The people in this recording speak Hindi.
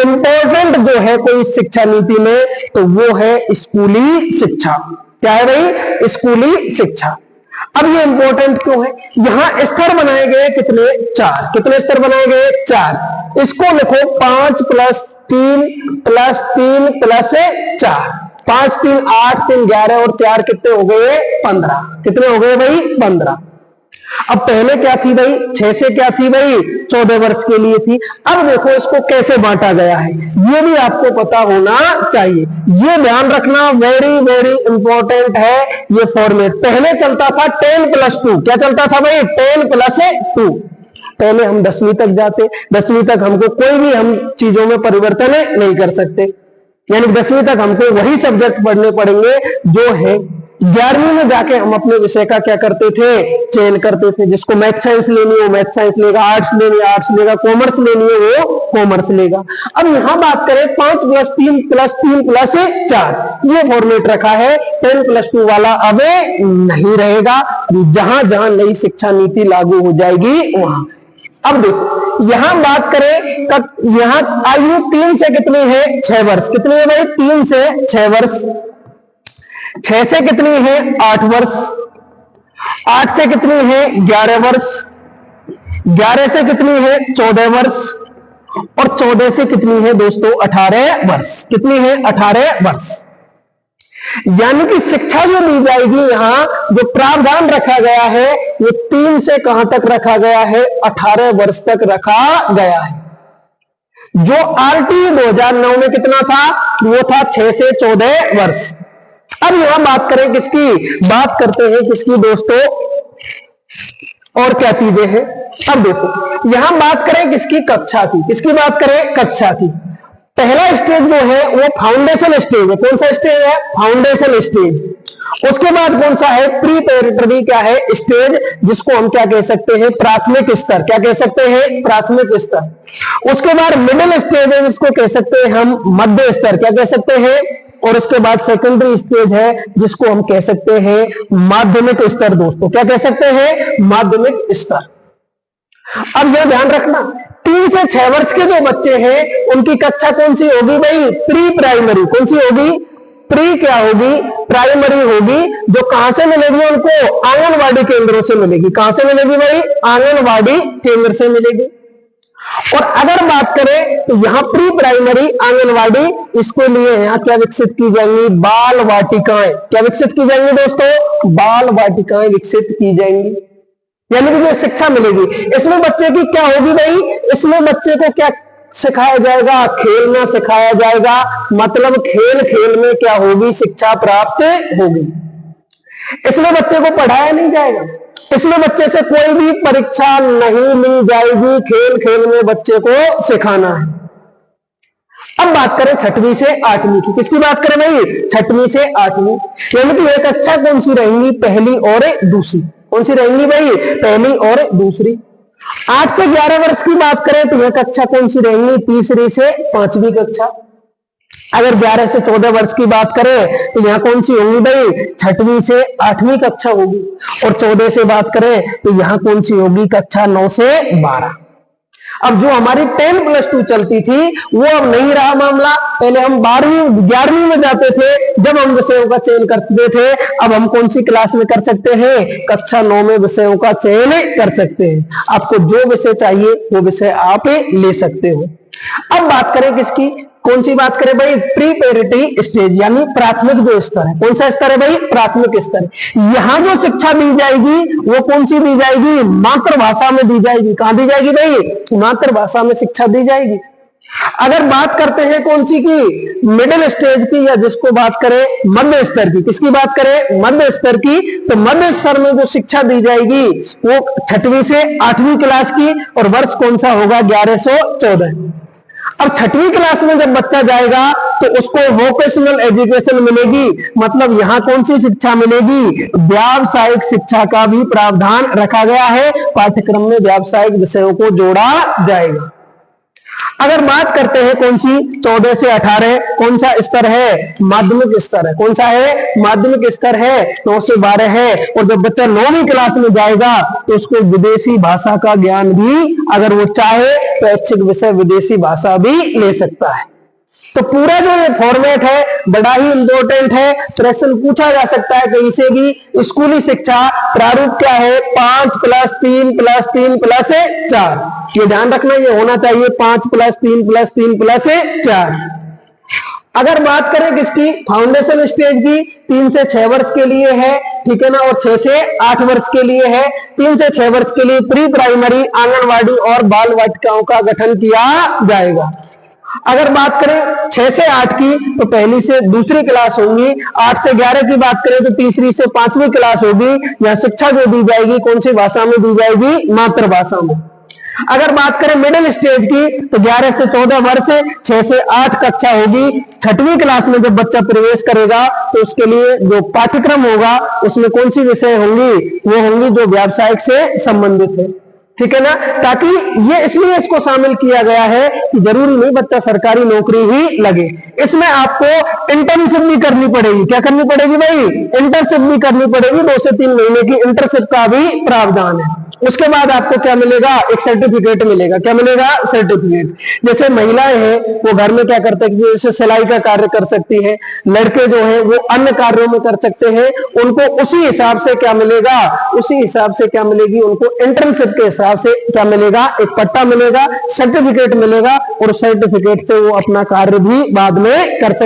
इंपॉर्टेंट जो है कोई शिक्षा नीति में, तो वो है स्कूली शिक्षा। क्या है भाई? स्कूली शिक्षा। अब ये इंपॉर्टेंट क्यों है? यहां स्तर बनाए गए कितने? 4। कितने स्तर बनाए गए? 4। इसको लिखो 5 + 3 + 3 + 4। 5 3 8 3 11 और 4 कितने हो गए? 15। कितने हो गए भाई? 15। अब पहले क्या थी भाई? 6 से क्या थी भाई? 14 वर्ष के लिए थी। अब देखो इसको कैसे बांटा गया है, ये भी आपको पता होना चाहिए। ये ध्यान रखना, वेरी वेरी इंपॉर्टेंट है ये फॉर्मेट। पहले चलता था 10 + 2। क्या चलता था भाई? 10 + 2। पहले हम 10वीं तक जाते, 10वीं तक हमको कोई भी हम चीजों में परिवर्तन नहीं कर सकते, यानी 10वीं तक हमको वही सब्जेक्ट पढ़ने पड़ेंगे जो है। 11वीं में जाके हम अपने विषय का क्या करते थे? चयन करते थे। जिसको मैथ साइंस लेनी हो मैथ साइंस लेगा, आर्ट्स लेनी है आर्ट्स लेगा, कॉमर्स लेनी है वो कॉमर्स लेगा। अब यहां बात करें 5 + 3 + 3 + 4, ये फॉर्मेट रखा है। 10 + 2 वाला अब नहीं रहेगा। जहां जहां नई शिक्षा नीति लागू हो जाएगी वहां। अब देखो यहां बात करें, यहां आयु 3 से कितनी है? 6 वर्ष। कितनी है भाई? 3 से 6 वर्ष। 6 से कितनी है? 8 वर्ष। 8 से कितनी है? 11 वर्ष। 11 से कितनी है? 14 वर्ष। और 14 से कितनी है दोस्तों? 18 वर्ष। कितनी है? 18 वर्ष। यानी कि शिक्षा जो दी जाएगी, यहां जो प्रावधान रखा गया है वो 3 से कहां तक रखा गया है? 18 वर्ष तक रखा गया है। जो आरटी 2009 में कितना था? वो था 6 से 14 वर्ष। अब यहां बात करें किसकी? बात करते हैं किसकी दोस्तों? और क्या चीजें हैं? अब देखो यहां बात करें किसकी? कक्षा की। किसकी बात करें? कक्षा की। पहला स्टेज जो है वो फाउंडेशन स्टेज है। कौन सा स्टेज है? Foundation stage. उसके बाद कौन सा है? प्रीपेरेटरी क्या है? स्टेज, जिसको हम क्या कह सकते हैं? प्राथमिक स्तर। क्या कह सकते हैं? प्राथमिक स्तर। उसके बाद मिडिल स्टेज है, जिसको कह सकते हैं हम मध्य स्तर। क्या कह सकते हैं? और उसके बाद सेकेंडरी स्टेज है, जिसको हम कह सकते हैं माध्यमिक स्तर। दोस्तों क्या कह सकते हैं? माध्यमिक स्तर। अब यह ध्यान रखना, 3 से 6 वर्ष के जो बच्चे हैं उनकी कक्षा कौन सी होगी भाई? Pre primary. कौन सी होगी? प्री क्या होगी? प्राइमरी होगी। जो कहां से मिलेगी उनको? आंगनवाड़ी केंद्रों से मिलेगी। कहां से मिलेगी भाई? आंगनवाड़ी केंद्र से मिलेगी। और अगर बात करें तो यहां प्री प्राइमरी आंगनवाड़ी, इसके लिए यहां क्या विकसित की जाएंगी? बाल वाटिकाएं। क्या विकसित की जाएंगी दोस्तों? बाल वाटिकाएं विकसित की जाएंगी। यानी कि जो शिक्षा मिलेगी इसमें बच्चे की क्या होगी भाई? इसमें बच्चे को क्या सिखाया जाएगा? खेलना सिखाया जाएगा। मतलब खेल खेल में क्या होगी? शिक्षा प्राप्त होगी। इसमें बच्चे को पढ़ाया नहीं जाएगा, इसमें बच्चे से कोई भी परीक्षा नहीं ली जाएगी। खेल खेल में बच्चे को सिखाना है। अब बात करें 6वीं से 8वीं की। किसकी बात करें भाई? 6वीं से 8वीं। यानी कि एक कक्षा कौन सी रहेंगी? पहली और दूसरी। कौन सी रहेंगी भाई? पहली और दूसरी। 8 से 11 वर्ष की बात करें तो यह कक्षा कौन सी रहेंगी? तीसरी से 5वीं कक्षा। अगर 11 से 14 वर्ष की बात करें तो यहां कौन सी होंगी भाई? 6वीं से 8वीं कक्षा होगी। और 14 से बात करें तो यहां कौन सी होगी? कक्षा 9 से 12। अब जो हमारी 10 + 2 चलती थी वो अब नहीं रहा मामला। पहले हम 12वीं 11वीं में जाते थे जब हम विषयों का चयन करते थे। अब हम कौन सी क्लास में कर सकते हैं? कक्षा 9 में विषयों का चयन कर सकते हैं। आपको जो विषय चाहिए वो विषय आप ले सकते हो। अब बात करें किसकी? कौन सी बात करें भाई? प्रीपेरेटरी स्टेज, यानी प्राथमिक जो स्तर है। कौन सा स्तर है भाई? प्राथमिक स्तर। यहां जो शिक्षा दी जाएगी वो कौन सी दी जाएगी? मातृभाषा में दी जाएगी। कहां दी जाएगी भाई? मातृभाषा में शिक्षा दी जाएगी। अगर बात करते हैं कौन सी की? मिडिल स्टेज की, या जिसको बात करें मध्य स्तर की। किसकी बात करें? मध्य स्तर की। तो मध्य स्तर में जो शिक्षा दी जाएगी वो 6वीं से 8वीं क्लास की। और वर्ष कौन सा होगा? 1114। अब 6वीं क्लास में जब बच्चा जाएगा तो उसको वोकेशनल एजुकेशन मिलेगी। मतलब यहां कौन सी शिक्षा मिलेगी? व्यावसायिक शिक्षा का भी प्रावधान रखा गया है। पाठ्यक्रम में व्यावसायिक विषयों को जोड़ा जाएगा। अगर बात करते हैं कौन सी 14 से 18, कौन सा स्तर है? माध्यमिक स्तर है। कौन सा है? माध्यमिक स्तर है। 9 से 12 है। और जब बच्चा 9वीं क्लास में जाएगा तो उसको विदेशी भाषा का ज्ञान भी, अगर वो चाहे तो ऐच्छिक विषय विदेशी भाषा भी ले सकता है। तो पूरा जो ये फॉर्मेट है बड़ा ही इंपॉर्टेंट है। प्रश्न पूछा जा सकता है कहीं से भी। स्कूली शिक्षा प्रारूप क्या है? 5+3+3+4। ये ध्यान रखना, ये होना चाहिए 5+3+3+4। अगर बात करें किसकी? फाउंडेशन स्टेज की, 3 से 6 वर्ष के लिए है, ठीक है ना, और 6 से 8 वर्ष के लिए है। 3 से 6 वर्ष के लिए प्री प्राइमरी, आंगनवाड़ी और बाल वाटिकाओं का गठन किया जाएगा। अगर बात करें 6 से 8 की तो पहली से दूसरी क्लास होगी। 8 से 11 की बात करें तो तीसरी से 5वीं क्लास होगी। यह शिक्षा जो दी जाएगी कौन सी भाषा में दी जाएगी? मातृभाषा में। अगर बात करें मिडिल स्टेज की तो 11 से 14 वर्ष, 6 से 8 कक्षा होगी। 6वीं क्लास में जब बच्चा प्रवेश करेगा तो उसके लिए जो पाठ्यक्रम होगा उसमें कौन सी विषय होंगी? वो होंगी जो व्यावसायिक से संबंधित है, ठीक है ना। ताकि ये इसलिए इसको शामिल किया गया है कि जरूरी नहीं बच्चा सरकारी नौकरी ही लगे, इसमें आपको इंटर्नशिप भी करनी पड़ेगी। क्या करनी पड़ेगी भाई? इंटर्नशिप भी करनी पड़ेगी। 2 से 3 महीने की इंटर्नशिप का भी प्रावधान है। उसके बाद आपको क्या मिलेगा? एक सर्टिफिकेट मिलेगा। क्या मिलेगा? सर्टिफिकेट। जैसे महिलाएं हैं वो घर में क्या करते हैं, जैसे सिलाई का कार्य कर सकती है, लड़के जो है वो अन्य कार्यों में कर सकते हैं, उनको उसी हिसाब से क्या मिलेगा? उसी हिसाब से क्या मिलेगी उनको? इंटर्नशिप के हिसाब से क्या मिलेगा? एक पट्टा मिलेगा, सर्टिफिकेट मिलेगा, और सर्टिफिकेट से वो अपना कार्य भी बाद में कर सकते